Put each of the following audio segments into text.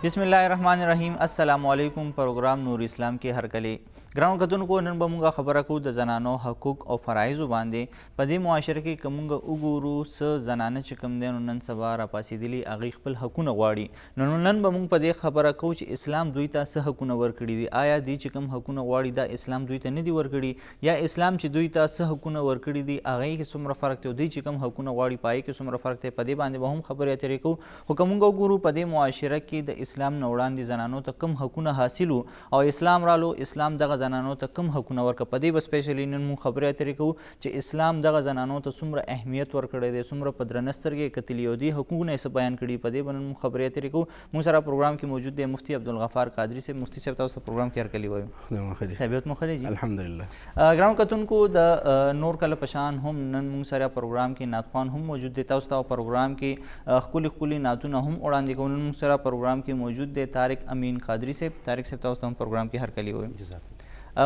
बिस्मिल्लाहिर्रहमानिर्रहीम। अस्सलामु अलैकुम। प्रोग्राम नूर इस्लाम के हरकले ګرانو کتونکو نن به مونږ خبره کوو د زنانو حقوق او فرایضو باندې. په دې معاشره کې که مونږ وګورو څه زنانه چې کوم دی نو نن سبا راپاڅېدلي هغوی خپل حقونه غواړي. نن به مونږ په دې خبره کوو چې اسلام دوی ته څه حقونه ورکړي دي. آیا دوی چې کوم حقونه غواړي دا اسلام دوی ته نه دي ورکړي، یا اسلام چې دوی ته څه حقونه ورکړي دي هغې کې څومره فرق دی او دوی چې کوم حقونه غواړي په هغې کې څومره فرق دی. په دې باندې به هم خبرې اترې کوو. خو که مونږ وګورو په دې معاشره کې د اسلام نه وړاندې زنانو ته کوم حقونه حاصل وو او اسلام رالو، اسلام دغه زنانو ته کوم حقونه ورکړه. په دې به سپیشلی نن مونږ خبرې اترې کوو چې اسلام دغه زنانو ته څومره اهمیت ورکړی دی، څومره په درنه سترګې کتلي او دې حقوقونه یې څه بیان کړي. په دې به نن مونږ خبرې اترې کوو. مونږ سره پروګرام کې موجود دی مفتي عبدالغفار قادري صاحب. مفتي صاحب تاسو ته پروګرام کې هرکلي وایو. طبیعت مو ښه دی؟ الحمدلله. ګرانو کتونکو د نور کله پشان هم نن مونږ سره پروګرام کې نعتخوان هم موجود دی. تاسو ته پروګرام کې ښکلي ښکلي نعتونه هم وړاندې کوو. نن مونږ سره پروګرام کې موجود دی طارق امین قادري صاحب. طارق صاحب تاسو ته هم پروګرام کې هرکلي وایو.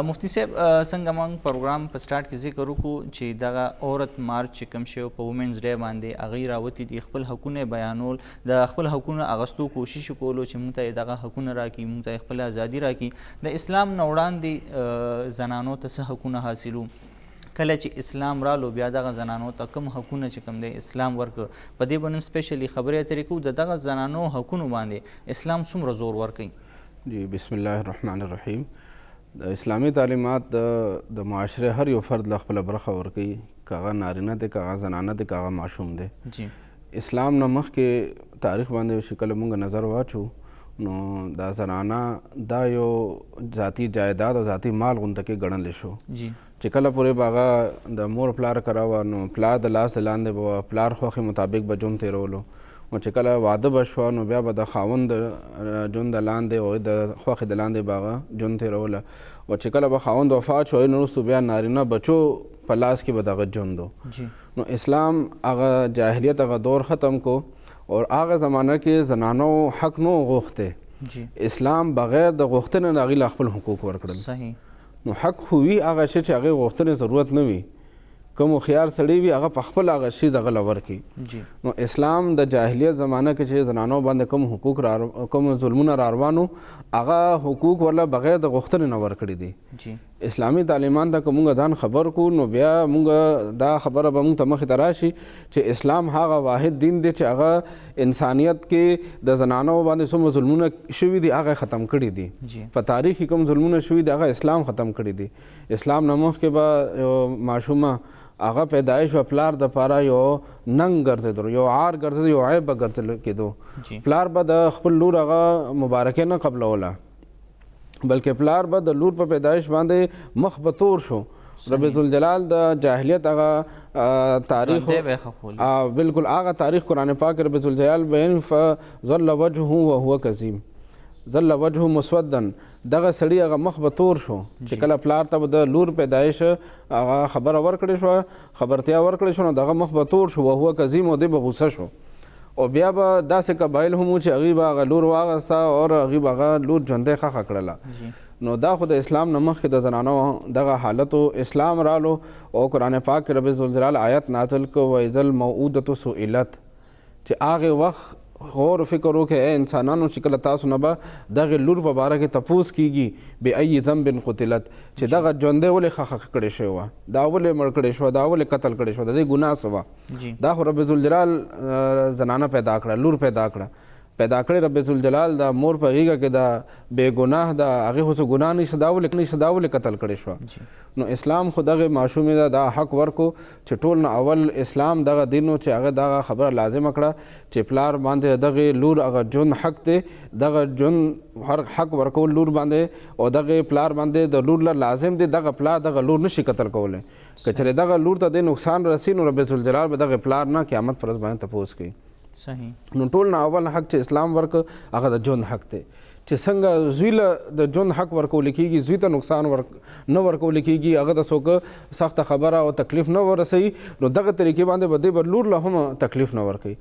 مفتی صاحب څنګه موږ پروګرام په سټارټ کې ذکر وکړو چې دغه عورت مارچ چې کوم شی په وومنز ډے باندې هغوی راوتي دي خپل حقونه بیانول، د خپل حقونه اغوستو کوشش کولو چې موږ ته دغه حقونه راکړي، موږ ته خپل ازادي راکړي. د اسلام نه وړاندې زنانو ته څه حقونه حاصلو، کله چې اسلام رالو بیا دغه زنانو ته کوم حقونه چې کوم دی اسلام ورکړ. په دې به نن سپیشلي خبرې اترې کوو د دغه زنانو حقونو باندې اسلام څومره زور ورکوي. جی بسم الله الرحمن الرحیم. د اسلامي تعلیمات د معاشره هر یو فرد له خپله برخه ورکوي، که هغه نارینه دی، که هغه زنانه دی، که هغه ماشوم دی. اسلام نه مخکې تاریخ باندې چې کله مونږ نظر واچو نو دا زنانه دا یو ذاتي جایداد او ذاتي مال غونته کې ګڼلی شو چې کله پورې به هغه د مور پلار کره وه نو پلار د لاس د لاندې به وه، پلار خوښې مطابق به ژوند تېرولو. نو چې کله واده به شوه نو بیا به د خاوند ژوند د لاندې هغوی د خوښې د لاندې به هغه ژوند تېروله. او چې کله به خاوند وفات شو هغوی نه وروستو بیا نارینه بچو په لاس کې به دغه ژوند و. نو اسلام هغه جاهلیت هغه دور ختم کو اور هغه زمانه کې زنانو حق نو غوښتی. اسلام بغیر د غوښتنې نه هغوی له خپل حقوق ورکړل. نو حق خو وي هغه شی چې هغې غوښتنې ضرورت نه وي، کوم هوښیار سړی وي هغه په خپل هغه شي دغه له ورکړي. نو اسلام د جاهلیت زمانه کې چې زنانو باندې کوم حقوق کوم ظلمونه را روان وو هغه حقوق ورله بغیر د غوښتنې نه ورکړي دي. اسلامي تعلیمان ته که مونږ ځان خبر کړو نو بیا مونږ دا خبره به مونږ ته مخې ته راشي چې اسلام هغه واحد دین دی چې هغه انسانیت کې د زنانو باندې څومره ظلمونه شوي دي هغه ختم کړي دي. په تاریخ کې کوم ظلمونه شوي دي هغه اسلام ختم کړي دي. اسلام نه مخکې به یو ماشومه هغه پیدایش و پلار د پاره یو ننګ ګرځېدو، یو عار ګرځېدو، یو عیب به ګرځېدل کېدو. پلار به د خپل لور هغه مبارکه نه قبلوله بلکې پلار به د لور په پیدایش باندې مخ به تور شو. رب ذوالجلال د جاهلیت هغه تاریخ بالکل هغه تاریخ قرآن پاک رب ذوالجلال بیان فظل وجهه وهو کظیم، ظل وجهه مسودن، دغه سړي هغه مخ به تور شو چې کله پلار ته به د لور پیدایش هغه خبره ورکړې شوه، خبرتیا ورکړې شوه نو دغه مخ به تور شو وهو کظیم او دی به غوسه شو. او بیا به داسې قبایل هم وو چې هغوی به هغه لور واغسته او هغوی به هغه لور ژوندی ښخه کړله. نو دا خو د اسلام نه مخکې د زنانو دغه حالت و. اسلام رالو او قرآن پاک کې رب ذوالجلال آیت نازل کو وإذا الموءودة سئلت، چې هغې وخت غور فکر وکړئ اے انسانانو چې کله تاسو نه به دغې لور په باره کې تپوس کیږي بأي ذنب قتلت، چې دغه ژوندی ولې ښخه کړې شوې وه، دا ولې مړ کړې شوه، دا ولې قتل کړې شوه، د دې ګناه څه وه. دا خو رب ذوالجلال زنانه پیدا کړه، لور پیدا کړه، پیدا کړې رب ذوالجلال د مور په غېږه کې د بې ګناه د هغې خو څه ګناه نشته، دا ولې قتل کړې شوه. نو اسلام خو دغې ماشومې ته دا حق ورکو چې ټول نه اول اسلام دغه دین و چې هغه دغه خبره لازمه کړه چې پلار باندې دغې لور هغه ژوند حق دی، دغه ژوند هر حق ورکول لور باندې او دغې پلار باندې د لور له لازم دی. دغه پلار دغه لور نشي قتل کولی. که چېرې دغه لور ته دې نقصان رسي نو رب ذوالجلال به دغې پلار نه قیامت پر ورځ باندې تپوس کوي. نو ټول نه اول حق چې اسلام ورکړ هغه د ژوند حق دی. چې څنګه زوی له د ژوند حق ورکول کېږي، زوی ته نقصان نه ورکول کېږي، هغه ته څوک سخته خبره او تکلیف نه ورسوي، نو دغه طریقې باندې به دی به لور له هم تکلیف نه ورکوي،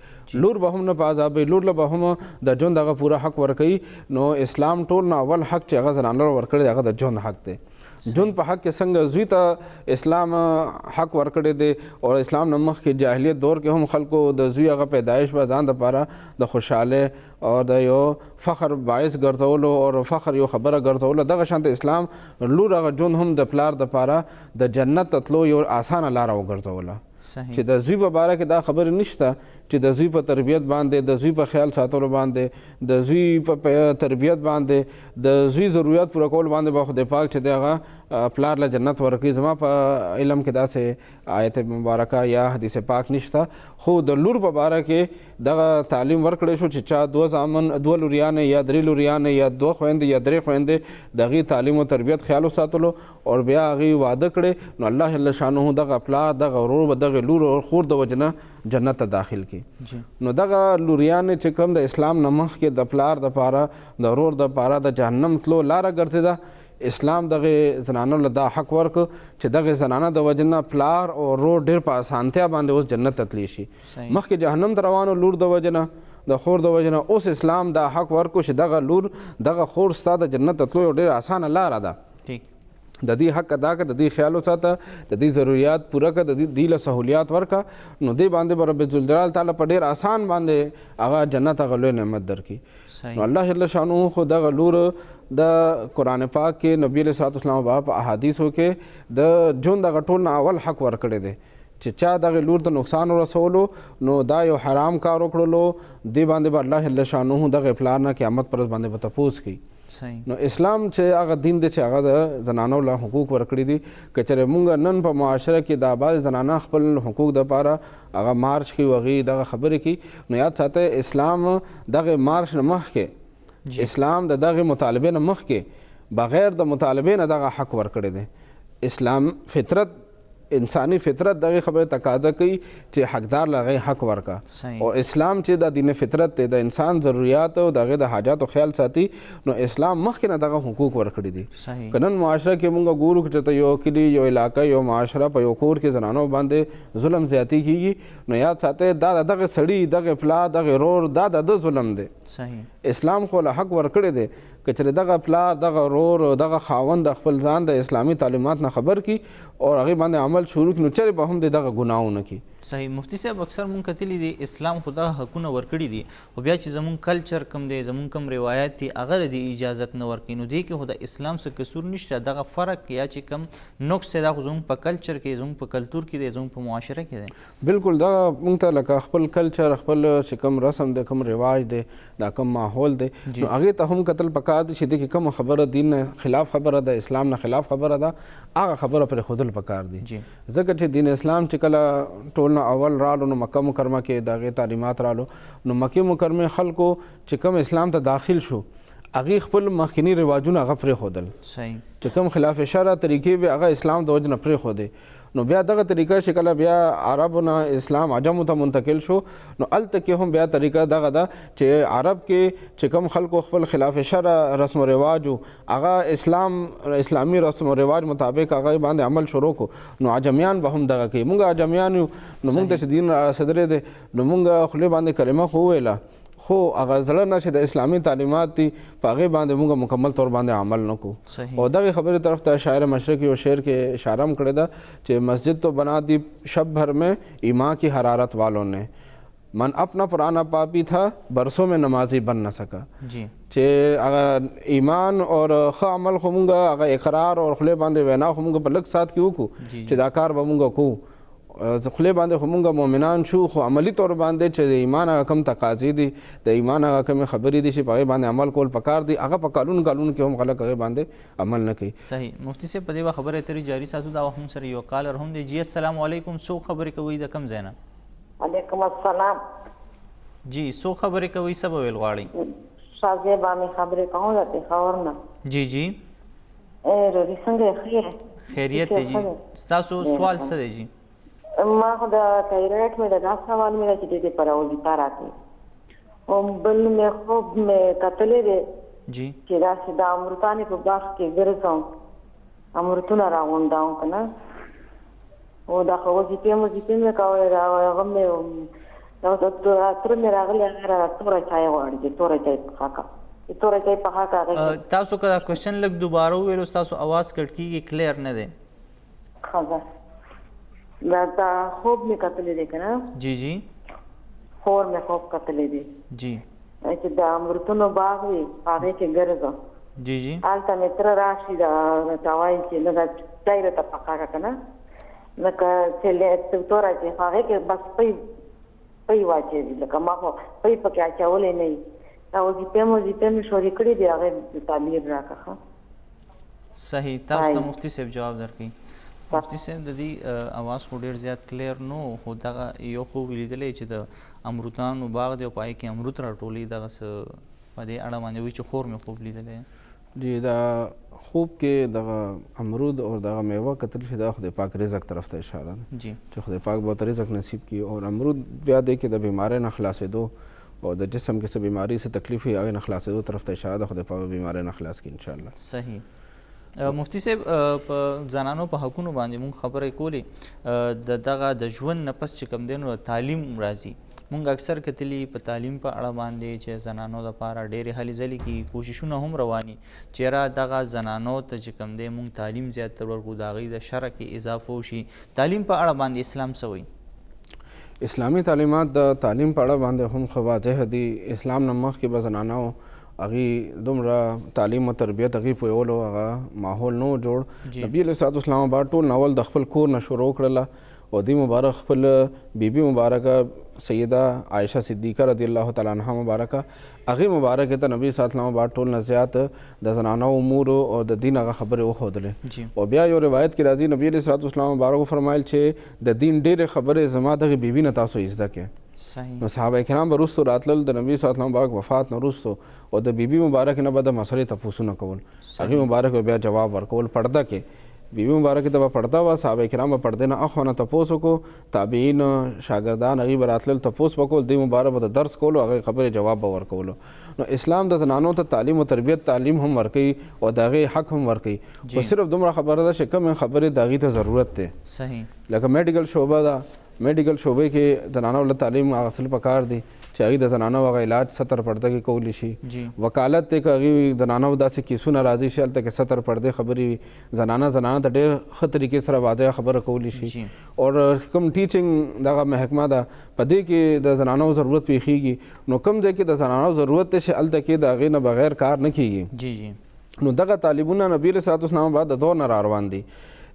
لور به هم نه په عذابوي، لور له به هم د ژوند هغه پوره حق ورکوي. نو اسلام ټول نه اول حق چې هغه زنانه ورکړی هغه د ژوند حق دی. جون په حق کې څنګه زوی ته اسلام حق ورکړی دی او اسلام نه مخکې جاهلیت دور کې هم خلکو د زوی هغه پیدایش به ځان دپاره د خوشحاله او د یو فخر باعث ګرځولو او فخر یو خبره ګرځولو دغه شانته اسلام لور هغه جون هم د پلار دپاره د جنت تتلو یو اسانه لاره وګرځوله چې د زوی په باره کې دا خبرې نشته چې د زوی په تربیت باندې د زوی په خیال ساتلو باندې د زوی په تربیت باندې د زوی ضرورت پوره کول باندې به خدای پاک چې دی هغه پلار له جنت ورکړي. زما په علم کې داسې آیت مبارکه یا حدیث پاک نشته، خو د لور په باره کې دغه تعلیم ورکړی شو چې چا دوه زامن دوه لوریانې یا درې لوریانې یا دوه خویندې یا درې خویندې د هغې تعلیم او تربیت خیال وساتلو او بیا هغې واده کړی نو الله جل شانه دغه پلار دغه ورور به دغه لور او خور د وجه نه جنت ته داخل کړي. نو دغه لوریانې چې کوم د اسلام نه مخکې د پلار دپاره د ورور دپاره د جهنم تلو لاره ګرځېده، اسلام دغه زنانو له دا حق ورکړ چې دغه زنانه د وجه نه پلار او ورور ډېر په اسانتیا باندې اوس جنت ته تللی شي. مخکې جهنم ته روانو لور د وجه نه د خور د وجه نه، اوس اسلام دا حق ورکړو چې دغه لور دغه خور ستا د جنت ته تلو یو ډېره اسانه لاره ده. د دې حق ادا کړه، د دې خیال وساته، د دې ضروریات پوره کړه، د دې له سهولیات ورکړه، نو دې باندې به رب ذوالجلال تعالی په ډېر آسان باندې هغه جنت هغه لوی نعمت درکړي. نو الله جل شانه خو دغه لور د قرآن پاک کې نبی علیه الصلاۃ والسلام په احادیثو کې د ژوند دغه ټول نه اول حق ورکړی دی چې چا دغه لور ته نقصان ورسولو نو دا یو حرام کار وکړلو، دې باندې به الله جل شانه دغه پلار نه قیامت پر ورځ باندې به تپوس کوي. نو اسلام چې هغه دین دی چې هغه د زنانو له حقوق ورکړي دي. که چېرې مونږ نن په معاشره کې دا بعضې زنانه خپل حقوق دپاره هغه مارچ کوي هغې دغه خبرې کوي، نو یاد ساتئ اسلام دغه مارچ نه مخکې، اسلام د دغه مطالبې نه مخکې بغیر د مطالبې نه دغه حق ورکړی دی. اسلام فطرت انسانی فطرت دغه خبره تقاضا کوي چې حقدار له هغې حق ورکړه، او اسلام چې د دین فطرت دی د انسان ضروریات او دغه د حاجاتو خیال ساتي، نو اسلام مخکې نه دغه حقوق ورکړي دي. که نن معاشره کې مونږ ګورو چې یو کلي یو علاقه یو معاشره په یو کور کې زنانو باندې ظلم زیاتی کیږي، نو یاد ساتئ دا دغه سړي دغه پلار دغه ورور دا د ظلم دی. اسلام خو له حق ورکړی دی که چېرې دغه پلار دغه ورور دغه خاوند د خپل ځان د اسلامي تعلیمات نه خبر کړي او هغې باندې عمل شروع کړي، نو چېرې به هم د دغه ګناهونه کړي. صحیح مفتی صاحب، اکثر مونږ کتلی دي اسلام خو دغه حقونه ورکړي دي، خو بیا چې زمونږ کلچر کم دی زمونږ کم روایت دي هغه د اجازت نه ورکوي، نو دې کې خو د اسلام څه قصور نشته. دغه فرق یا چې کم نقص دی دا خو زمونږ په کلچر کې زمونږ په کلتور کې دی زمونږ په معاشره کې دی. بالکل دغه مونږ ته لکه خپل کلچر خپل چې کوم رسم دی کوم رواج دی دا کوم ماحول دی، نو هغې ته هم کتل پکار دی چې دې کې کوم خبره دین نه خلاف خبره ده، اسلام نه خلاف خبره ده، هغه خبره پرې ښودل پکار دي. ځکه چې دین اسلام چې کله ټول نه اول رالو نو مکه مکرمه کې د هغې تعلیمات رالو، نو مکې مکرمې خلکو چې کوم اسلام ته داخل شو هغې خپل مخکیني رواجونه هغه پرېښودل، چې کوم خلاف شرع طریقې وې هغه اسلام د وجې نه پرېښودې. نو بیا دغه طریقه چې کله بیا عربو نه اسلام عجمو ته منتقل شو، نو هلته کې هم بیا طریقه دغه ده چې عرب کې چې کوم خلکو خپل خلاف شرع رسم و رواج هغه اسلامي رسم و رواج مطابق هغه باندې عمل شروع کو، نو عجمیان به هم دغه کوي. مونږ عجمیان یو، نو مونږ ته چې دین راسدلی دی نو مونږ خولې باندې کلمه خو وویله، خو هغه زړه نه چې د اسلامي تعلیمات دي په هغې باندې مونږ مکمل طور باندې عمل نه کوو. او دغې خبرې طرف ته شاعر مشرق یو شعر کې اشاره هم کړې ده چې مسجد تو بنا دی شب بھر میں ایمان کی حرارت والوں نے، من اپنا پرانا پاپی تھا برسوں میں نمازی بن نہ سکا. چې هغه ایمان اور ښه عمل خو مونږ هغه اقرار اور خولې باندې وینا خو مونږ په لږ ساعت کې وکړو چې دا کار به مونږ کوو، خولې باندې خو مونږ مؤمنان شو، خو عملي طور باندې چې د ایمان هغه کم تقاضي دي د ایمان هغه کمې خبرې دي چې په هغې باندې عمل کول پکار دي، هغه په کالونو کې هم خلک هغې باندې عمل نه کوي. صحیح مفتی صاحب، په دې به خبرې اترې جاري ساتو. دا هم سره یو کالر هم دی. جی السلام علیکم، څوک خبرې کوئ د کوم ځای نه؟ وعلیکم السلام. جی څوک خبرې کوئ، څه به ویل غواړئ؟ شازیبا مې خبرې کوم د پېښور نه. جی جی روی څنګه ښه خیریت دی جی، ستاسو سوال څه دی جی؟ ما خو د تایرویډ مې دا سوال مې چې د دې پر وظیفه راکړي او بل مې خوب مې کتلی دی جی چې داسې د امرتانې په باغ کې ګرځم امرتونه راغونډوم که نه، او دغه وظیفې مې کولې هغه مې تره مې راغلی هغه را توره چای غواړي چې توره چای څښه. تورې کوي په هغه کاغذ تاسو که دا کوېسچن لږ دوباره وویلو ستاسو اواز کټ کېږي کلیر نه دی ښه دا خوب مې کتلی دی که نه جی جی خور مې خوب کتلی دی جی چې د امرتونو باغ وي هغې کې ګرځم جی جی هلته مې تره راشي ته وایي چې لږه چای راته پخه کړه که نه لکه چې توره چې هغې کې بس پی واچوي لکه ما خو پی پکې اچولی نه وي دا وظیفې مې شورې کړي دي هغې تعبیر راکړه صحیح تاسو ته مفتي صاحب جواب درکوي مفتي صاحب د دې اواز خو ډېر زیات کلیر نو خو دغه یو خوب لیدلی چې د امرودانو باغ دی او په هغې کې امرود راټولي دغه څه په دې اړه باندې وایي چې خور مې خوب لیدلی جی دا خوب کې دغه امرود اور دغه میوه کتل شي دا خدای پاک رزق طرف ته اشاره ده جی چې خدای پاک به رزق نصیب کړي اور امرود بیا دی کې د بیماری نه خلاصېدو او د جسم کې څه بیماری څه تکلیف وي هغې نه خلاصېدو طرف ته اشاره ده خدای پاک بیماری نه خلاص کړي انشاءالله صحیح مفتی صاحب په زنانو په حقونو باندې مونږ خبرې کولې د دغه د ژوند نه پس چې کوم دی نو تعلیم راځي مونږ اکثر کتلی په تعلیم په اړه باندې چې زنانو لپاره ډېرې هلې ځلې کې کوششونه هم رواني چېرې دغه زنانو ته چې کوم دی مونږ تعلیم زیاتر ورکړو د هغوی د شرع کې اضافه وشي تعلیم په اړه باندې اسلام څه وایي اسلامي تعلیمات د تعلیم په اړه باندې هم ښه واضح دي اسلام نه مخکې به زنانو هغې دومره تعلیم او تربیت هغې پویولو هغه ماحول نه و جوړ نبي علیه صلات اسلام آباد ټول ناول د خپل کور نه شروع کړله او دې مبارک خپل بیبي مبارکه سیده عائشه صدیقه رضی الله تعالی عنها مبارکه هغې مبارکې ته نبي صلی الله علیه ټول نه زیات د زنانو امورو او د دین هغه خبرې وښودلې او بیا یو روایت کې راځي نبي علیه صلات اسلام مبارک فرمایل چې د دین ډېرې خبرې زما دغې بیبي نه تاسو زده کړئ نو صحابه کرام به وروستو راتلل د نبي صلی الله مبارک وفات نه وروستو او د بیبي مبارک نه به د مسلې تپوسونه کول هغې مبارک به بیا جواب ورکول پرده کې بیبي مبارکې ته به پرده وه صحابه کرام به پردې نه اخوا نه تپوس وکړو تابعین شاګردان هغوی به راتلل تپوس به کول دوی مبارک به د درس کولو هغې خبرې جواب به ورکولو نو اسلام د زنانو ته تعلیم او تربیت تعلیم هم ورکوي او د هغې حق هم ورکوي خو صرف دومره خبره ده چې کومې خبرې د هغې ته ضرورت دی صحیح لکه میډیکل شعبه ده میډیکل شعبې کې زنانو له تعلیم اخیستل پکار دی چې هغې د زنانو هغه علاج 70 پرده کې کولی شي وکالت دی که هغې زنانو داسې کیسونه راځي چې هلته کې 70 پردې خبرې وي زنانه ته ډېر ښه طریقې سره واضح خبره کولی شي اور کوم ټیچنګ دغه محکمه ده په دې کې د زنانو ضرورت پیښیږي نو کوم ځای کې د زنانو ضرورت دی چې هلته کې د هغې نه بغیر کار نه کیږي نو دغه تعلیمونه نبي علیه صلات اسلام بعد د دور نه راروان دي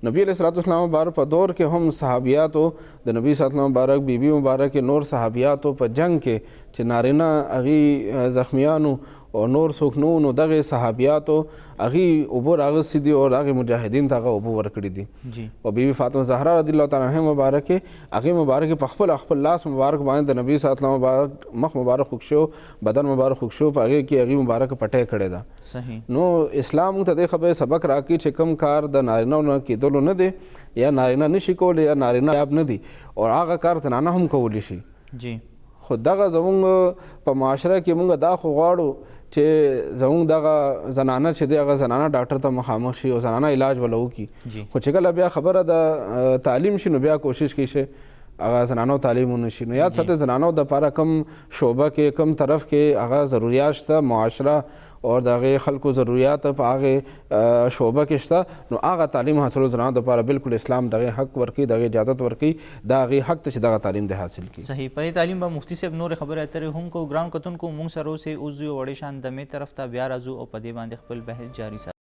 نبی علیہ الصلوۃ والسلام مبارک په دور کې هم صحابیاتو د نبی صلی الله علیه وسلم مبارک بیبي مبارک نور صحابیاتو په جنگ کې چې نارینه هغې زخمیانو او نور څوک نو دغې صحابیاتو هغې اوبه راغستې دي او هغې مجاهدین ته هغه اوبه ورکړي دي او بیبي فاطمه زهرا رضی الله تعالی عنها مبارکې هغې مبارکې په خپل لاس مبارک باندې د نبي صلی الله علیه وسلم مبارک مخ مبارک خوږ شو بدن مبارک خوږ شو په هغې کې هغې مبارک پټۍ کړې ده نو اسلام موږ ته دې خبرې سبق راکړي چې کوم کار د نارینهو نه کېدلو نه دی یا نارینه نشي کولی یا نارینه یاب نه دي او هغه کار زنانه هم کولی شي خو دغه زموږ په معاشره کې موږ دا خو غواړو چې زموږ دغه زنانه چې دی هغه زنانه ډاکټر ته مخامخ شي او زنانه علاج وله وکړي خو چې کله بیا خبره د تعلیم شي نو بیا کوشش کوي چې هغه زنانو تعلیم ونه شي نو یاد ساتئ زنانو دپاره کم شعبه کې کم طرف کې هغه ضروریات شته معاشره اور د هغې خلکو ضروریات په هغې شعبه کې شته نو هغه تعلیم حاصلو زنانو دپاره بالکل اسلام د هغې حق ورکوي د هغې اجازت ورکوي د هغې حق ته چې دغه تعلیم دی حاصل کړي صحیح په دې تعلیم به مفتي صاحب نورې خبرې اترې هم کوو ګران کتونکو مونږ سره اوسئ اوس یو وړې شان دمې طرف ته بیا راځو او په دې باندې خپل بحث جاري ساتو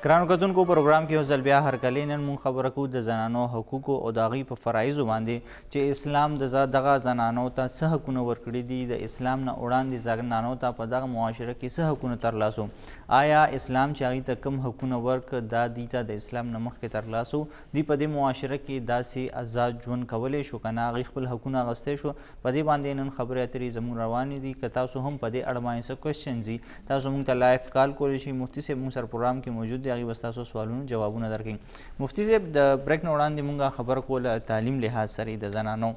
ګرانو کتونکو پروګرام کې یو ځل بیا هرکلی نن مونږ خبره کوو د زنانو حقوقو او د هغوی په فرایضو باندې چې اسلام دغه زنانو ته څه حقونه ورکړي دي د اسلام نه وړاندې زنانو ته په دغه معاشره کې څه حقونه ترلاسو آیا اسلام چې هغوی ته کوم حقونه ورکړه دا دوی ته د اسلام نه مخکې ترلاسو دوی په دې معاشره کې داسې آزاد ژوند کولی شو که نه هغوی خپل حقونه اخیستی شو په دې باندې نن خبرې اترې زموږ روانې دي که تاسو هم په دې اړه باندې څه کوېسچنز دي تاسو مونږ ته لایف کال کولی شئ مفتي صاحب مونږ سره پروګرام کې موجود دی هغوی به ستاسو سوالونو جوابونه درکوي مفتي صاحب د بریک نه وړاندې مونږ خبره کوله تعلیم لحاظ سره د زنانو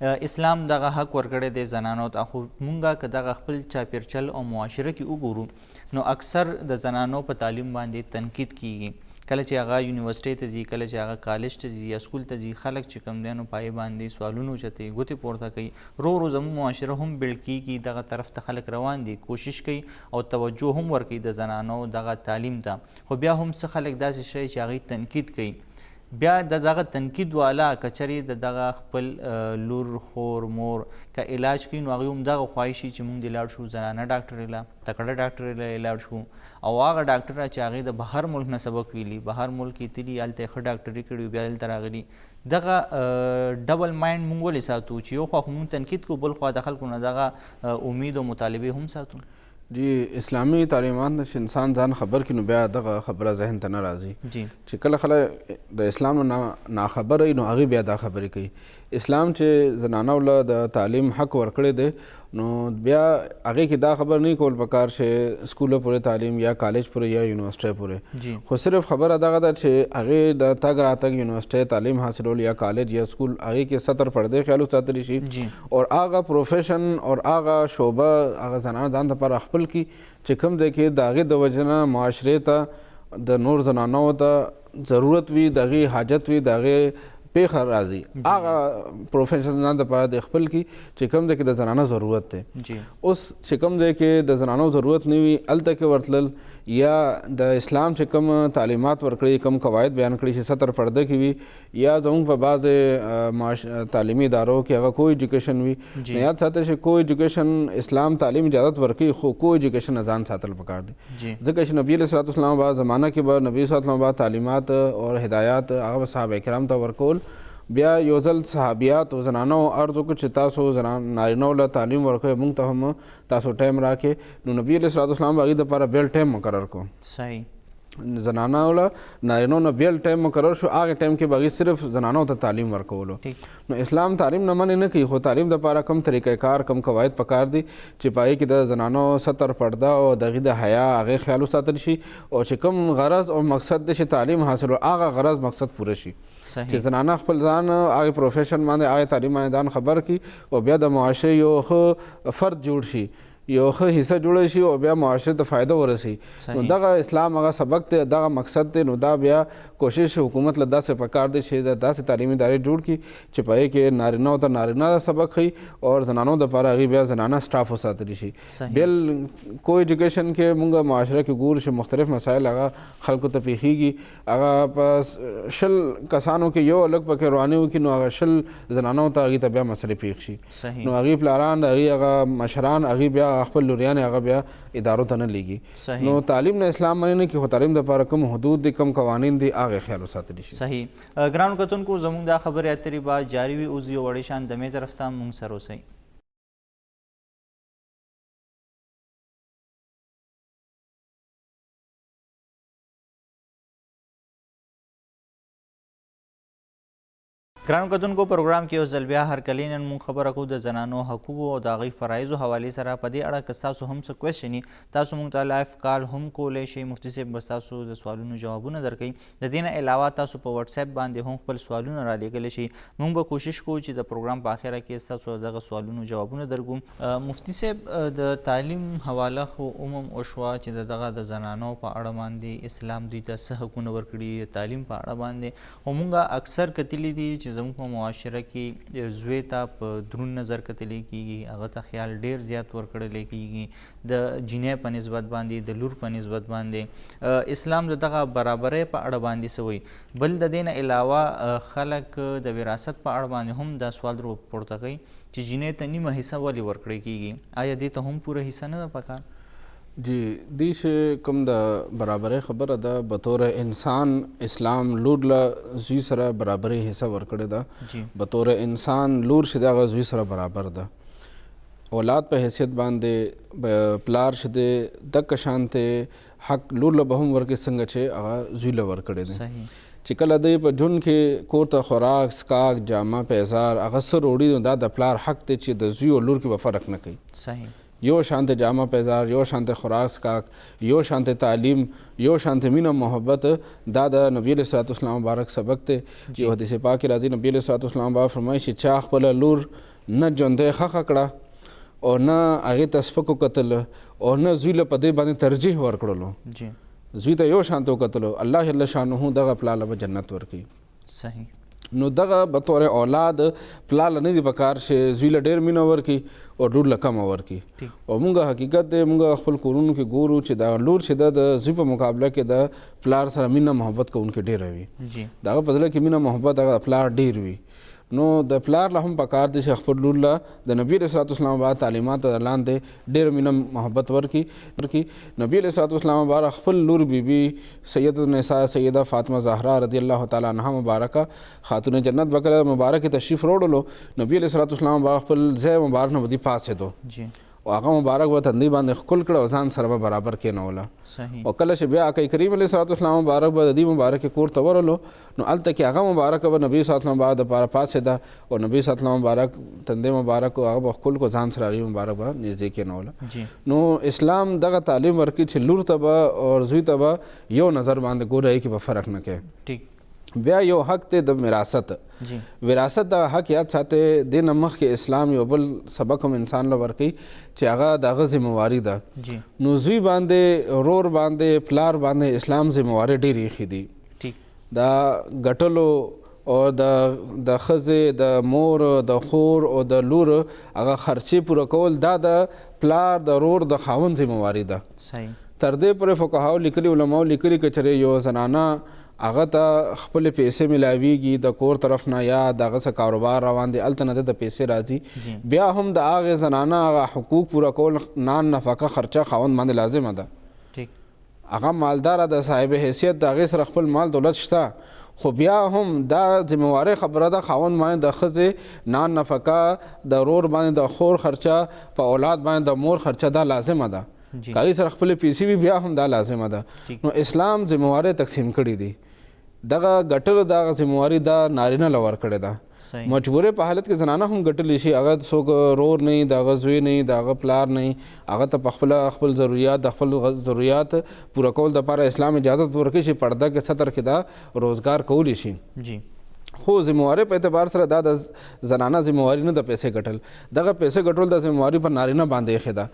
اسلام دغه حق ورکړی دی زنانو ته، خو مونږه که دغه خپل چاپیرچل او معاشره کې وګورو نو اکثر د زنانو په تعلیم باندې تنقید کیږي. کله چې هغه یونیورسټۍ ته ځي، کله چې هغه کالج ته ځي یا سکول ته ځي، خلک چې کوم دی نو پای باندې سوالونه اوچتوي، ګوتې پورته کوي. ورو ورو زموږ معاشره هم بیلډ کیږي، دغه طرف ته خلک روان دي، کوشش کوي او توجه هم ورکوي د زنانو دغه تعلیم ته. خو بیا هم څه خلک داسې شی چې هغوی تنقید کوي، بیا د دغه تنقید والا که چېرې د دغه خپل لور خور مور که علاج کوي نو هغوی هم دغه خواهش شي چې موږ دې لاړ شو زنانه ډاکټرې له، تکړه ډاکټرې له لاړ شو، او هغه ډاکټره چې هغې د بهر ملک نه سبق ویلي، بهر ملک کې تلي، هلته یې ښه ډاکټري کړي، بیا دلته راغلي. دغه ډبل مایند موږ ولې ساتو چې یو خوا خو موږ تنقید کوو، بل خوا د خلکو نه دغه امید او مطالبې هم ساتو؟ جی اسلامی تعلیمات نه چې انسان ځان خبر کړي نو بیا دغه خبره ذهن ته نه راځي چې کله خلک د اسلام نه ناخبره وي نو هغوی بیا دا خبرې کوي. اسلام چې زنانو له د تعلیم حق ورکړی دی نو بیا هغې کې دا خبر نه کول پکار چې سکوله پورې تعلیم یا کالج پورې یا یونیورسټۍ پورې، خو صرف خبره دغه ده چې هغې د تګ راتګ یونیورسټۍ تعلیم حاصلول یا کالج یا سکول هغې کې ستر پردې خیال وساتلی شي او هغه پروفیشن او هغه شعبه هغه زنانه ځان دپاره خپل کی چې کوم ځای کې د هغې د وجې نه معاشرې ته د نور زنانو ته ضرورت وي، د هغې حاجت وي، د هغې پیښه راځي، هغه پروفیشن ځان دپاره د خپل کی چې کوم ځای کې د زنانه ضرورت دی. اوس چې کوم ځای کې د زنانو ضرورت نه وي هلته کې ورتلل یا د اسلام چې کوم تعلیمات ورکړي، کوم قواعد بیان کړي چې ستر پرده کې وي یا زموږ په بعضې تعلیمي ادارو کې هغه کو ایجوکیشن وي، نو یاد ساته چې کو ایجوکیشن اسلام تعلیم اجازت ورکوي خو کو ایجوکیشن نه ځان ساتل پکار دي. ځکه چې نبي علیه صلات وسلام بعد زمانه کې به نبي صلی الله علیه وسلم تعلیمات او هدایات هغه صحابه کرام ته ورکول. بیا یو ځل صحابیات او زنانو عرض وکړو چې تاسو نارینو له تعلیم ورکوئ، موږ ته هم تاسو ټایم راکړئ. نو نبي علیه صلات وسلام هغې دپاره بیل ټایم مقرر کړو. صحیح. زنانو له نارینو نه بیل ټایم مقرر شو، هغه ټایم کې به هغې صرف زنانو ته تعلیم ورکولو. نو اسلام تعلیم نه منې نه کوي، خو تعلیم دپاره کم طریقه کار کم قواعد پکار دي چې په هغې کې د زنانو ستر پرده او د هغې د حیا هغې خیال وساتل شي او چې کوم غرض او مقصد دی چې تعلیم حاصل هغه غرض مقصد پوره شي. چې زنانه خپل ځان هغې پروفیشن باندې هغې تعلیم باندې ځان خبر کړي او بیا د معاشرې یو ښه فرد جوړ شي، یو ښه حصه جوړه شي او بیا معاشرې ته فایده ورسي. نو دغه اسلام هغه سبق دی، دغه مقصد دی. نو دا بیا کوشش حکومت له داسې پکار دی چې داسې تعلیمي ادارې جوړ کړي چې په هغې کې نارینهو ته نارینه سبق ښیي او زنانو دپاره هغې بیا زنانه سټاف وساتلی شي. بیل کو ایجوکیشن کې مونږ معاشره کې ګورو چې مختلف مسایل هغه خلکو ته پیښیږي، هغه په 100 کسانو کې یو لږ پکې روانې وکړي نو هغه 100 زنانو ته هغې ته بیا مسلې پیښ شي. نو هغې پلاران، هغې هغه مشران، هغې بیا خپل لوریانې هغه بیا ادارو ته نه لیږي. نو تعلیم نه اسلام منې نه کړي، خو تعلیم دپاره کوم حدود دي، کوم قوانین دي، هغې خیال وساتلی شي. صحیح. ګرانو کتونکو زموږ دا خبرې اترې به جاري وي. اوس یو وړې شان دمې طرف ته موږ سره اوسئ. ګرانو کتونکو پروګرام کې یو ځل بیا هرکلی نن موږ خبره کوو د زنانو حقوقو او د هغوی فرایضو حوالې سره. په دې اړه که ستاسو هم څه کویشن وي تاسو موږ ته لایف کال هم کولی شئ. مفتي صاحب به ستاسو د سوالونو جوابونه درکوي. د دې نه علاوه تاسو په وټساپ باندې هم خپل سوالونه رالیږلی شئ. موږ به کوشش کوو چې د پروګرام په اخره کې ستاسو دغه سوالونو جوابونه درکړو. مفتي صاحب د تعلیم حواله خو عموم وشوه چې دغه د زنانو په اړه باندې اسلام دوی ته څه حقونه ورکړي د تعلیم په اړه باندې. خو موږ اکثر کتلي دي چې زموږ په معاشره کې زوی ته په دروند نظر کتلی کېږي، هغه ته خیال ډېر زیات ورکړلی کېږي د جینۍ په نسبت باندې، د لور په نسبت باندې. اسلام د دغه برابرۍ په اړه باندې څه وایي؟ بل د دې نه علاوه خلک د وراثت په اړه باندې هم دا سوال پورته کوي چې جینۍ ته نیمه حصه ولې ورکړی کېږي؟ آیا دې ته هم پوره حصه نه ده پکار؟ جی دی چې کوم د برابرۍ خبره ده بطور انسان اسلام لور له زوی سره برابرۍ حصه ورکړې ده. بطور انسان لور چې د هغه زوی سره برابر ده. اولاد په حیثیت باندې پلار چې دی دغه شانتې حق لور له به هم ورکړي څنګه چې هغه زوی له ورکړی دی. چې کله دی په ژوند کې کور ته خوراک څښاک جامه پیزار هغه څه روړي نو دا د پلار حق دی چې د زوی او لور کې به فرق نه کوي. یو شانت جامه پیزار، یو شانت خوراک سکاک، یو شانت تعلیم، یو شانت مینه محبت، دا د نبی علیہ الصلوۃ والسلام مبارک سبق ته. یو حدیث پاک راځي نبی علیہ الصلوۃ والسلام با فرمایي چې چا خپل لور نه ژوندۍ ښخه کړه او نه هغې ته سپک وکتل او نه زوی له په دې باندې ترجیح ورکړلو، زوی ته یو شانت وکتلو، الله جل شانه دغه پلاله به جنت ورکوي. صحیح. نو دغه بطور اولاد پلاله نه دی پکار چې زوی له ډېر مینه ورکړي او لور له کمه ورکړي. او مونږ حقیقت دی مونږ خپل کورونو کې ګورو چې دا لور چې ده د زوی په مقابله کې د پلار سره مینه محبت کوونکې ډېره وي، د هغه په زړه کې مینه محبت هغه پلار ډېر وي. نو د پلار له هم پکار دی چې خپل لور له د نبي علیه الصلوۃ والسلام بعد تعلیمات لاندې ډېر مینه محبت ورکړي. نبي علیه الصلوۃ والسلام بعد خپل لور بیبي سید النساء سیده فاطمه زهرا رضی الله تعالی عنها مبارکه خاتون جنت بکره مبارک تشریف وروړلو. نبي علیه الصلوۃ والسلام بعد خپل ځای مبارک نه ودی پاسېدو او هغه مبارک به تندی باندې ښکل کړه او ځان سره به برابر کېنوله. او کله چې بیا آقا کریم علیه الصلوۃ والسلام مبارک به د دې مبارک کور ته ورلو نو هلته کې هغه مبارک به نبي صلی الله علیه وسلم بعد دپاره پاسېده او نبي صلی الله علیه وسلم مبارک تندی مبارک هغه به ښکل کو ځان سره هغې مبارک به نږدې کېنوله. نو اسلام دغه تعلیم ورکړي چې لور ته به او زوی ته به یو نظر باندې ګوره کې به فرق نه کوي. بیا یو حق دی د وراثت. وراثت د حق یاد ساتئ، دې نه مخکې اسلام یو بل سبق هم انسان له ورکوي چې هغه د هغه ذمهواري ده. نو زوی باندې ورور باندې پلار باندې اسلام ذمهواري ډېرې ایښي دي. دا ګټلو او د ښځې د مور د خور او د لور هغه خرچې پوره کول دا د پلار د ورور د خاوند ذمهواري ده. تر دې پورې فقهاو لیکلي علماو لیکلي که چېرې یو زنانه هغه ته خپل پیسې ملاویږي د کور طرف نه یا دغه څه کاروبار روان دی هلته نه د پیسې راځي، بیا هم د هغې زنانه هغه حقوق پوره کول نان نفقه خرچه خاوند باندې لازمه ده. هغه مالداره د صاحب حیثیت د هغې سره خپل مال دولت شته، خو بیا هم دا ذمهوارۍ خبره ده خاوند باندې د ښځې نان نفقه د ورور باندې د خور خرچه په اولاد باندې د مور خرچه دا لازمه ده. که هغې سره خپلې پیسې وي بیا هم دا لازمه ده. نو اسلام ذمهوارۍ تقسیم کړي دي. دغه ګټلو دغه ذمهواري دا نارینه له ورکړې ده. مجبورې په حالت کې زنانه هم ګټلی شي، هغه څوک رور نه وي، د هغه زوی نه وي، د هغه پلار نه وي، هغه ته پخپله خپل ضروریات د خپل ضروریات پوره کول دپاره اسلام اجازت ورکوي چې پرده کې سطر کې دا روزګار کولی شي. خو ذمهوارۍ په اعتبار سره دا د زنانه ذمهواري نه د پیسې ګټل، دغه پیسې ګټل د ذمهواري په نارینه باندې ایښې ده.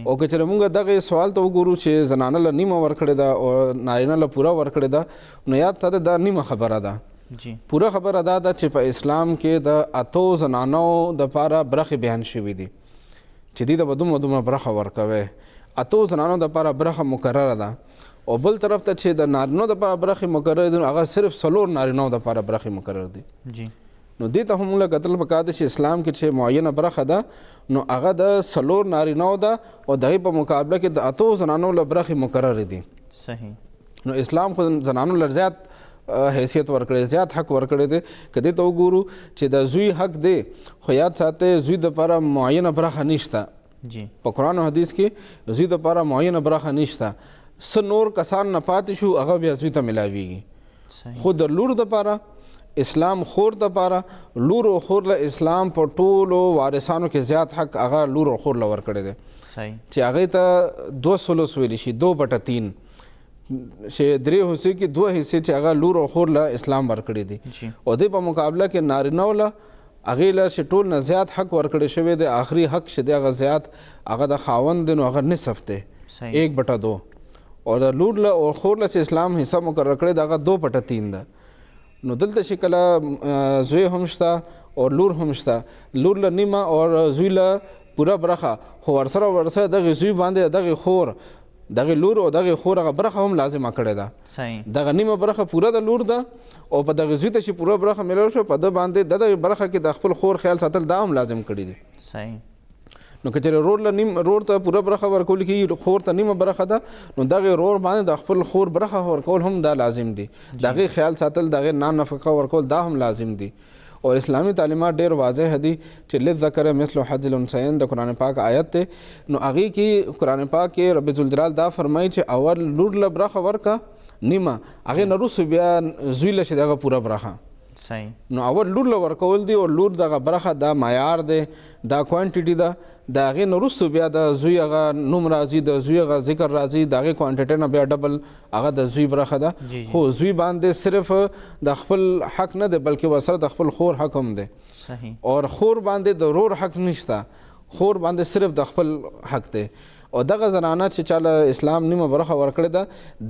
او که چېرې موږ دغې سوال ته وګورو چې زنانه له نیمه ورکړې ده او نارینه له پوره ورکړې ده، نو یاد ساته دا نیمه خبره ده. پوره خبره دا ده چې په اسلام کې د 8 زنانو دپاره برخې بیان شوي دي چې دوی ته به دومره برخه ورکوي. 8 زنانو دپاره برخه مقرره ده او بل طرف ته چې د نارینو دپاره برخې مقرر دي هغه صرف 4 نارینو دپاره برخې مقرر دي. نو دې ته هم موږ کتل پکار دی چې اسلام کې چې معینه برخه ده نو هغه د 4 نارینو ده او د هغې په مقابله کې د 8 زنانو له برخې مقررې دي. نو اسلام خو زنانو له زیات حیثیت ورکړی، زیات حق ورکړی دی. که دې ته وګورو چې د زوی حق دی خو یاد ساتئ زوی دپاره معینه برخه نشته. په قرآن او حدیث کې زوی دپاره معینه برخه نشته. څه نور کسان نه پاتې شو هغه بیا زوی ته ملاویږي. خو د لور دپاره اسلام خور دپاره لور او خور له اسلام په ټولو وارثانو کې زیات حق هغه لور او خور له ورکړی دی چې هغې ته 2 ثلث ویلی شي، 2/3 چې 3 حصې کې 2 حصې چې هغه لور او خور له اسلام ورکړي دي. او دې په مقابله کې نارینهو له هغې له چې ټول نه زیات حق ورکړی شوی دی، آخري حق چې دی هغه زیات هغه د خاوند دی نو هغه نصف دی 1/2. او د لور له او خور له چې اسلام حصه مقرر کړی دی هغه 2/3 ده. نو دلته چې کله زوی هم شته او لور هم شته، لور له نیمه او زوی له پوره برخه، خو ورسره دغې زوی باندې دغې خور دغه لور او دغه خور هغه برخه هم لازمه کړې ده. دغه نیمه برخه پوره د لور ده او په دغه زوی ته چې پوره برخه میلاو شو په ده باندې دغه برخه کې د خپل خور خیال ساتل دا هم لازم کړي دي. نو که چېرې رور ته پوره برخه ورکول کېږي، خور ته نیمه برخه ده، نو دغې رور باندې د خپل خور برخه ورکول هم دا لازم دي. د هغې خیال ساتل، د هغې نان نفقه ورکول دا هم لازم دي. او اسلامی تعلیمات ډېر واضح دي چې للذکر مثل حظ الانثیین د قرآن پاک آیت دی. نو هغې کې قرآن پاک کې رب ذوالجلال دا فرمایي چې اول لور له برخه ورکه نیمه، هغې نه وروسته بیا زوی له چې دغه پوره برخه. صحیح. نو اول لور له ورکول دي او لور دغه برخه دا معیار دی دا کوانټیټي ده د هغې نه وروستو بیا د زوی هغه نوم راځي د زوی هغه ذکر راځي د هغې کوانټیټۍ نه بیا ډبل هغه د زوی برخه ده. خو زوی باندې صرف د خپل حق نه دی بلکې ورسره د خپل خور حق هم دی. صحیح. اور خور باندې د رور حق نشته، خور باندې صرف د خپل حق دی. او دغه زنانه چې چاله اسلام نیمه برخه ورکړې ده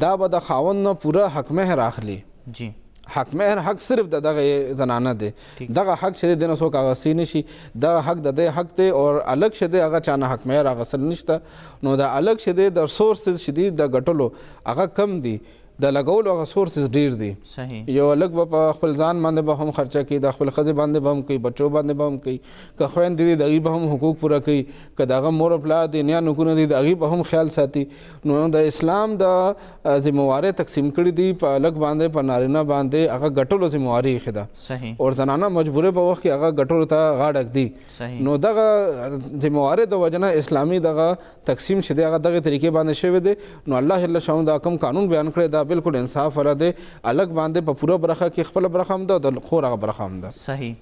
دا به د خاوند نه پوره حق مهر اخلي. جی. حق مهر حق صرف د دغه زنانه دی. دغه حق چې دی نه څوک اغوستی نشي، دغه حق د دی حق دی. او الګ چې دی هغه چانه حق مهر اغوستل نشته. نو د الګ چې دی د سورسز چې دي د ګټلو هغه کم دي، د لګولو هغه سورسز ډیر دي. صحیح. یو الګ به په خپل ځان باندې به هم خرچه کوي، د خپل ښځې باندې به هم کوي، بچو باندې به هم کوي، که خویندې دي د هغې به هم حقوق پوره کوي، که د هغه مور او پلار دي نیا نکونه دي د هغې به هم خیال ساتي. نو د اسلام د ذمهوارۍ تقسیم کړي دي په الګ باندې په نارینه باندې هغه ګټلو ذمهواري ایښې ده. صحیح. او زنانه مجبورې په وخت کې هغه ګټلو ته غاړه ږدي. صحیح. نو دغه ذمهوارۍ د وجه نه اسلامي دغه تقسیم چې دی هغه دغه طریقې باندې شوی دی. نو الله جل شانه دا کوم قانون بیان کړی دا بالکل انصاف ده. الګ باندې په پوره برخه کې خپل برخه هم ده، د خور هغه برخه هم ده. صحیح.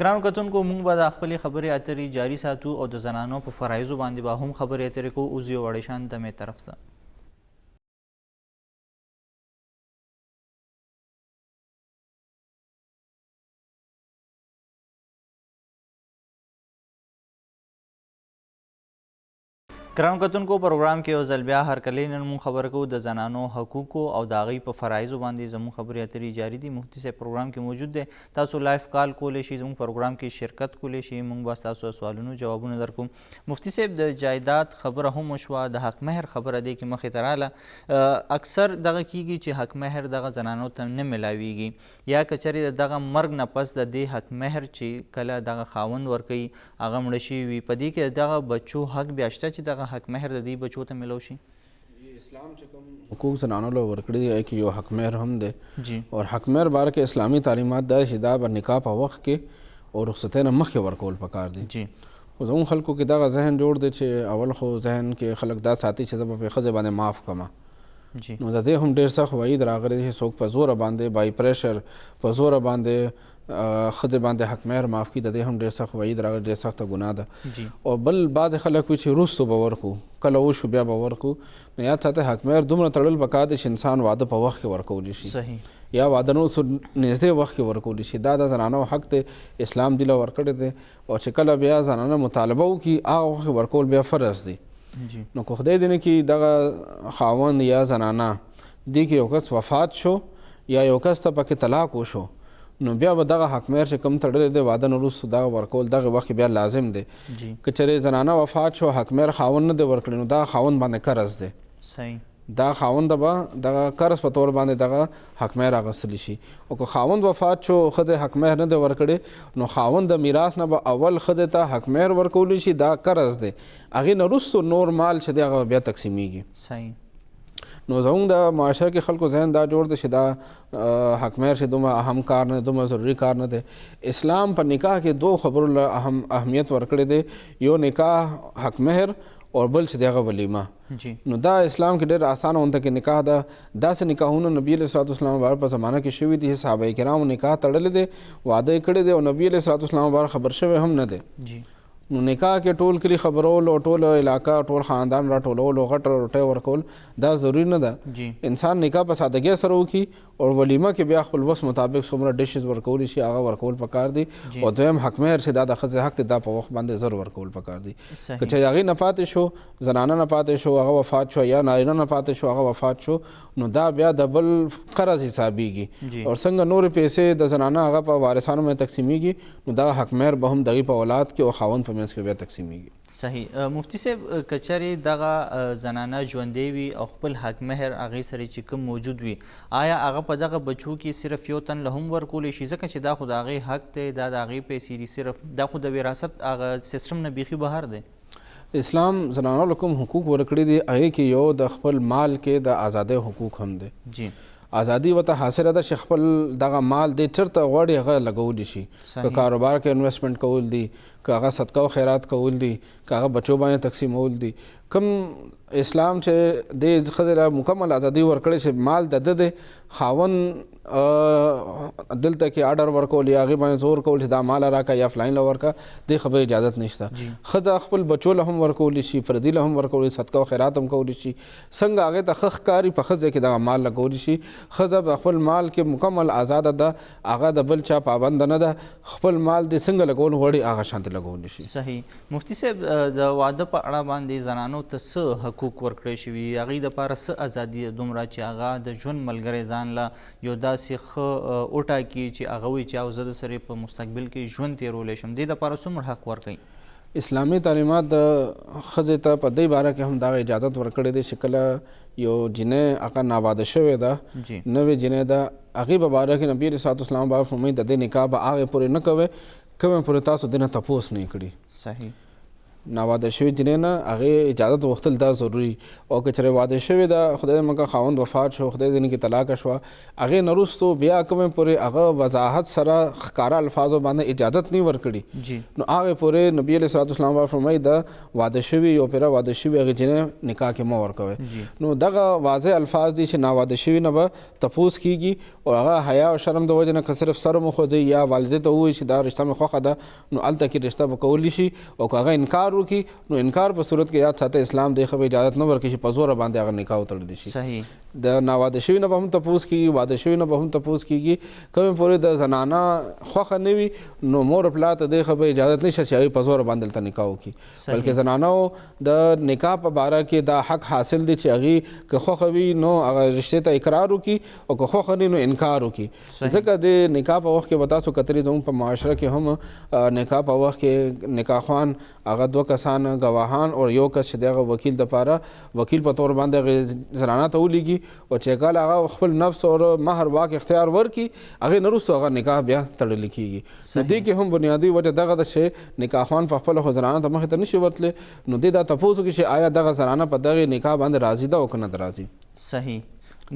ګرانو کتونکو موږ به د خپلې خبرې اترې جاري ساتو او د زنانو په فرایضو باندې به هم خبرې اترې کوو. اوس یو وړې شان دمې طرف ته. ګرانو کتونکو پروګرام کې یو ځل بیا هرکلی نن موږ خبرې کوو د زنانو حقوقو او د هغوی په فرایضو باندې زموږ خبرې اترې جاري دي. مفتي صاحب پروګرام کې موجود دی، تاسو لایف کال کولی شئ، زموږ پروګرام کې شرکت کولی شئ، موږ به ستاسو سوالونو جوابونه درکوو. مفتي صاحب د جایداد خبره هم وشوه، د حق مهر خبره دی کې مخې ته راغله. اکثر دغه کیږي چې حق مهر دغه زنانو ته نه میلاویږي، یا که چېرې د دغه مرګ نه پس د دې حق مهر چې کله دغه خاوند ورکوي هغه مړه شوي وي، په دې کې دغه بچو حق بیا شته چې دغه حق مهر د دې بچو ته ملو شي؟ اسلام چې کوم حقوق زنانو له ورکړي دي کې یو حق مهر هم دی. جی. اور حق مهر باره کې اسلامي تعلیمات دا چې دا به نکاح په وخت کې او رخصتۍ نه مخکې ورکول پکار دي. جی. خو زموږ خلکو کې دغه ذهن جوړ دی چې اول خو ذهن کې خلک دا ساتي چې زه به په ښځې باندې معاف کړمه. جی. نو د دې هم ډېر سخت وعید راغلی چې څوک په زوره باندې بای پریشر په زوره باندې ښځې باندې حق مهر معاف کړي، د دې هم ډېر سخت وعید راغلی، ډېر سخته ګناه ده. او بل بعضې خلک وي چې وروستو به ورکړو، کله وشو بیا به ورکړو. نو یاد ساتئ حق مهر دومره تړل پکار دی چې انسان واده په وخت کې ورکولی شي. صحیح. یا واده نو نږدې وخت کې ورکولی شي. دا د زنانو حق دی، اسلام دې له ورکړی دی. او چې کله بیا زنانه مطالبه وکړي هغه وخت کې ورکول بیا فرض دی. نو که خدای دې نه کړي دغه خاوند یا زنانه دې کې یو کس وفات شو یا یو کس ته پکې طلاق وشو، نو بیا به دغه حق مهر چې کوم تړلی دی واده نه وروسته دغه ورکول دغه وخت بیا لازم دی. که چېرې زنانه وفات شو حق مهر خاوند نه دی ورکړی نو دا خاوند باندې قرض دی. صحیح. دا خاوند به دغه قرض په طور باندې دغه حق مهر اخیستلی شي. او که خاوند وفات شو ښځې حق مهر نه دی ورکړی نو خاوند د میراث نه به اول ښځې ته حق مهر ورکولی شي، دا قرض دی. هغې نه وروستو نور مال چې دی هغه بیا تقسیمیږي. صحیح. نو زموږ د معاشره کې خلکو ذهن دا جوړ دی چې دا حق مهر چې دومره اهم کار نه دی، دومره ضروري کار نه دی. اسلام په نکاح کې دو خبرو له اهمیت ورکړی دی، یو نکاح حق مهر اور بل چې دی هغه ولیمه. نو دا اسلام کې ډېر اسانه غونته کې نکاح ده. داسې نکاحونه نبي علیه الصلاة والسلام باره په زمانه کې شوي دي، صحابه کرامو نکاح تړلی دی، واده یې کړی دی او نبي علیه الصلاة والسلام باره خبر شوی هم نه دی. نو نکاح کې ټول کلی خبرول او ټول علاقه ټول خاندان را ټولول او غټ روټۍ ورکول دا ضروري نه ده. انسان نکاح په سادګۍ سره وکړي او ولیمه کې بیا خپل وس مطابق څومره ډشز ورکولی شي هغه ورکول پکار دي. او دویم حق مهر چې دا د ښځې حق دی دا په وخت باندې زر ورکول پکار دي. که چې هغې نه پاتې شو، زنانه نه پاتې شو هغه وفات شو، یا نارینه نه پاتې شو هغه وفات شو، نو دا بیا د بل قرض حسابیږي. او څنګه نورې پیسې د زنانه هغه په وارثانو باندې تقسیمیږي نو دغه حق مهر به هم دغې په اولاد کې او خاوند په منځ کې بیا تقسیمیږي. صحیح. مفتی صاحب که چېرې دغه زنانه ژوندۍ وي او خپل حق مهر هغې سره چې کوم موجود وي، آیا هغه په دغه بچو کې صرف یو تن له هم ورکولی شي؟ ځکه چې دا خو د هغې حق دی، دا د هغې پیسې دي، صرف دا خو د وراثت هغه سیسټم نه بیخي بهر دی. اسلام زنانو له کوم حقوق ورکړي دي هغې کې یو د خپل مال کې د ازادۍ حقوق هم دی. جی. ازادي ورته حاصله ده چې خپل دغه مال دی چېرته غواړي هغه لګولی شي. که کاروبار کې انویسټمنټ کول دي، که هغه صدقه او خیرات کول دي، که هغه بچو باندې تقسیمول دي، کوم اسلام چې د ښځې له مکمل ازادي ورکړې چې مال د ده د خاوند دلته کې آرډر ورکول یا هغې باندې زور کول چې دا مال راکړه یا فلاین له ورکړه دې خبرې اجازت نشته. ښځه خپل بچو له هم ورکولی شي، پردي له هم ورکولی، صدقه او خیرات هم کولی شي. څنګه هغې ته ښه ښکاري په ښځه کې دغه مال لګولی شي. ښځه په خپل مال کې مکمل آزاده ده، هغه د بل چا پابنده نه ده. خپل مال دې څنګه لګول غواړي هغه شانتې لګولی شي. صحیح. مفتي صاحب د واده په اړه باندې زنانو ته څه حقوق ورکړی شوي، هغې دپاره څه ازادي دومره چې هغه د ژوند ملګری ځان له یو داسې ښه وټاکي چې هغه وایي چې او زه د سرې په مستقبل کې ژوند تېرولی شم، دې دپاره څومره حق ورکوي؟ اسلامي تعلیمات د ښځې ته په دې باره کې هم دغه اجازت ورکړی دی چې کله یو جنۍ هغه ناواده شوې ده، نوې جنۍ ده، هغې په باره کې نبي علیه السلام به فرمایي د دې نکاح به هغې پورې نه کوئ کومې پورې تاسو دې نه تپوس نه کړي. صحیح. ناواده شوي جنۍ نه هغې اجازت غوښتل دا ضروري. او که چېرې واده شوې ده، خدای دې مکړه خاوند وفات شو، خدای دې نه کې طلاقه شوه، هغې نه وروستو بیا کومې پورې هغه وضاحت سره ښکاره الفاظو باندې اجازت نه ورکړي، نو هغې پورې نبي علیه السلام به فرمایي د واده شوي یو پیره واده شوي هغې جنۍ نکاح کې مه ورکوئ. نو دغه واضح الفاظ دي چې ناواده شوي نه به تپوس کېږي او هغه حیا او شرم د وجې نه که صرف سر وخوځوي یا والدې ته ووایي چې دا رشته مې خوښه ده، نو هلته کې رشته به کولی شي. او که هغه انکار وکړي، نو انکار په صورت کې یاد ساته اسلام دې خبرې اجازت نه ورکوي چې په زوره باندې هغه نکاح وتړلی شي. صحیح. د ناواده شوي نه به هم تپوس کېږي، واده شوي نه به هم تپوس کېږي. کومې پورې د زنانه خوښه نه وي، نو مور پلار ته دې خبرې اجازت نشته چې هغوی په زوره باندې دلته نکاح وکړي، بلکې زنانو د نکاح په باره کې دا حق حاصل دی چې هغې که خوښه وي نو هغه رشتې ته اقرار وکړي، او که خوښه نه نو انکار وکړي. ځکه د نکاح په وخت کې به تاسو کتلي زموږ په معاشره کې هم نکاح په وخت کې نکاحوان هغه دوه کسان ګواهان او یو کس چې دغه وکیل دپاره وکیل په طور باندې هغې زنانه ته ولیږي، او چې کله هغه خپل نفس او مهر واک اختیار ورکړي، هغې نه وروسته هغه نکاح بیا تړلی کېږي. نو دې کې هم بنیادي وجه دغه ده چې نکاحوان په خپله خو زنانه ته مخې ته نشي ورتلی، نو دې دا تپوس وکړي چې آیا دغه زنانه په دغې نکاح باندې راضي ده او که نه ده راضي. صحیح.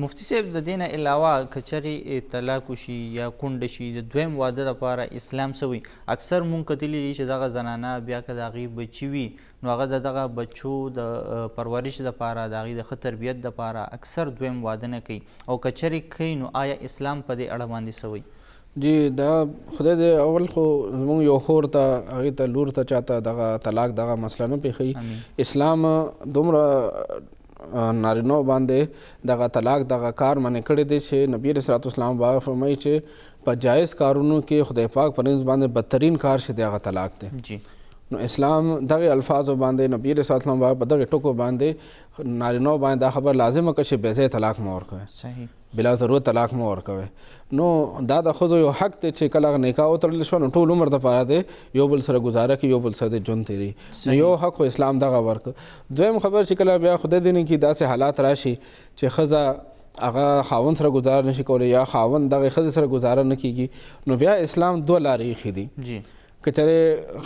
مفتی صاحب د دې نه علاوه که چېرې طلاق وشي یا کونډه شي، د دویم واده لپاره اسلام څه وایي؟ اکثر مونږ کتلي دي چې دغه زنانه بیا که د هغې بچي وي، نو هغه د دغه بچو د پرورش دپاره، د هغې د ښه تربیت دپاره اکثر دویم واده نه کوي، او که چېرې کوي نو آیا اسلام په دې اړه باندې څه وایي؟ جی دا خدای دې اول خو زموږ یو خور ته هغې ته لور ته چاته دغه طلاق دغه مسله نه پېښوي. اسلام دومره نارینو باندې دغه طلاق دغه کار منع کړی دی چې نبي علیه السلام به فرمایي چې په جایز کارونو کې خدای پاک په نسبت باندې بدترین کار چې دی هغه طلاق دی. نو اسلام دغه الفاظو باندې نبي علیه السلام به په دغه ټکو باندې نارینو باندې دا خبر لازمه کړه چې بې ځایه طلاق مه ورکوئ. صحیح. بلا ضرورت طلاق مه ورکوئ. نو دا د ښځو یو حق دی چې کله هغه نکاح وتړل شوه، نو ټول عمر دپاره دی یو بل سره ګزاره کوي، یو بل سره د ژوند تېروي. نو یو حق خو اسلام دغه ورکړه. دویم خبر چې کله بیا خدای دې نه کړي داسې حالات راشي چې ښځه هغه خاوند سره ګزاره نشي کولی یا خاوند دغې ښځې سره ګزاره نه کېږي، نو بیا اسلام دوه لارې ایښې دي. که چېرې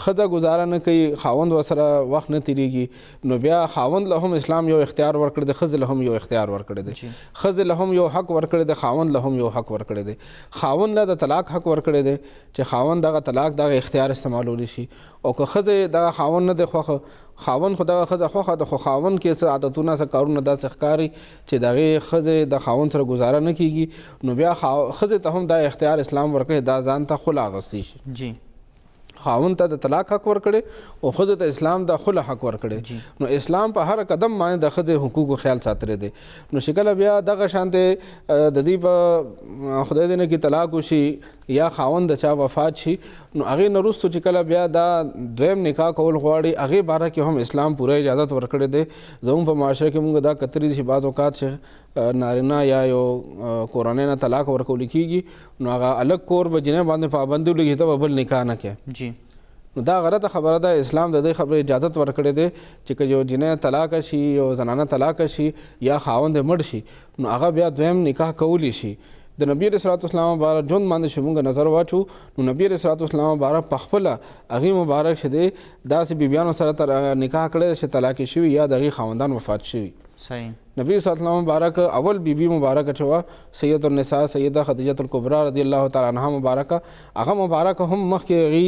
ښځه ګزاره نه کوي، خاوند ورسره وخت نه تېرېږي، نو بیا خاوند له هم اسلام یو اختیار ورکړی دی، ښځې له هم یو اختیار ورکړی دی. ښځې له هم یو حق ورکړی دی، خاوند له هم یو حق ورکړی دی. خاوند له د طلاق حق ورکړی دی چې خاوند دغه طلاق دغه اختیار استعمالولی شي، او که ښځې دغه خاوند نه دی خوښه، خاوند خو دغه ښځه خوښه ده، خو خاوند کې څه عادتونه څه کارونه داسې ښکاري چې د هغې ښځې د خاوند سره ګزاره نه کېږي، نو بیا ښځې ته هم دا اختیار اسلام ورکړی دا ځان ته خله اخیستی شي. خاوند ته د طلاق حق ورکړی او ښځو ته اسلام د خله حق ورکړی. نو اسلام په هر قدم باندې د ښځې حقوقو خیال ساتلی دی. نو چې کله بیا دغه شانتې د دې په خدای دې نه کې طلاق وشي یا خاوند د چا وفات شي، نو هغې نه وروستو چې کله بیا دا دویم نکاح کول غواړي، هغې باره کې هم اسلام پوره اجازت ورکړی دی. زموږ په معاشره کې موږ دا کتلي دي چې بعض اوقات چې نارینه یا یو کورنۍ نه طلاق ورکولی کېږي، نو هغه الګ کور به جنۍ باندې پابندي ولګي ته به بل نکاح نه کوي. نو دا غلطه خبره ده. اسلام د دې خبرې اجازت ورکړی دی چې که یو جنۍ طلاق شي، یو زنانه طلاق شي یا خاوند مړ شي، نو هغه بیا دویم نکاح کولی شي. د نبی علیه السلام مبارک ژوند باندې چې موږ نظر واچو، نو نبی علیه السلام مبارک په خپله هغې مبارک چې دی داسې بیبیانو سره نکاح کړی چې طلاق شوي یا د هغې خاوندان وفات شوي. صحیح. नबी सल्लल्लाहु मुबारक अवल बीबी मुबारक चवा सैयदुन्निसा सैयदा खदीजतुल कुबरा रदियल्लाहु ताला अन्हा मुबारक आगा मुबारक हम मख के गी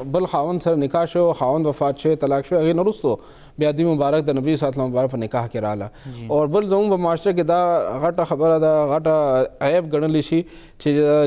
बल खावन सर निकाह शो खावन वफात शो तलाक शो अगे नरुस्तो ब्यादी मुबारक द नबी सल्लल्लाहु मुबारक पर निकाह के राला और बल जऊं व मास्टर के दा घटा खबर दा घटा ऐब गणली शी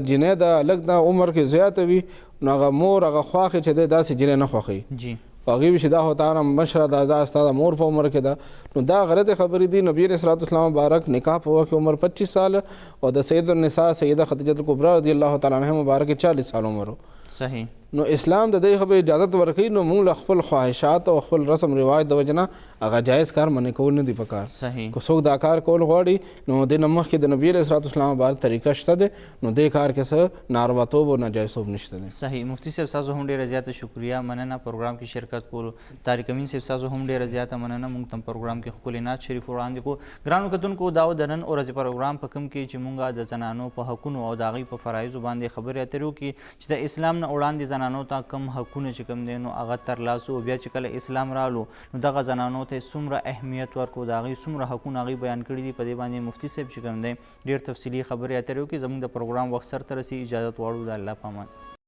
जिने दा अलग दा उम्र के ज़्यादा भी नागा मोर अगा ख्वाखे छदे दा से जिने न ख्वाखे जी पागी भी शिदा होता ना मशरा दादा अस्तादा मोर पर उम्र के दा नो दा गलत खबरी दी नबी अलैहिस्सलातु वस्सलाम मुबारक निकाह पर की उम्र 25 साल और द सैयदुन्निसा सैयदा खदीजतुल कुबरा रदियल्लाहु ताला अन्हा मुबारक 40 साल उम्र सही नो इस्लाम द दे खबे इजाज़त वर्कई नो मूल खपल ख्वाहिशात और खपल रस्म रिवाज द वजना अगा जायज़ कार मने को न दी पकार सही को सोग दाकार कोल गवाड़ी नो दे नमख के द नबी अलैहिस्सलातु वस्सलाम बार तरीका शता दे नो दे कार के स नारवा तो वो ना जायज़ निश्ते दे सही मुफ्ती साहब साजो हम ढेर ज़्यादा शुक्रिया मनना प्रोग्राम की शिरकत को तारिक अमीन साहब साजो हम ढेर ज़्यादा मनना मुंगतम प्रोग्राम के खुलिनात शरीफ वरान को ग्रानो कतन को दाव दनन और अज प्रोग्राम पकम के चिमुंगा द जनानो प हकुन और दागी प फराइज बांधे खबर अतरू की च इस्लाम न उड़ान दी जनानो ता कम हकुन च कम देनो अगा तरलासो बिया च कल इस्लाम रालो नो दगा जनानो ते सुमरा अहमियत वर को दागी सुमरा हकुन आगी बयान करी दी पदे बांधे मुफ्ती साहब च कम दे ढेर तफसीली खबर अतरू की जमुन द प्रोग्राम वक्सर तरसी इजाजत वाड़ू द अल्लाह पामान।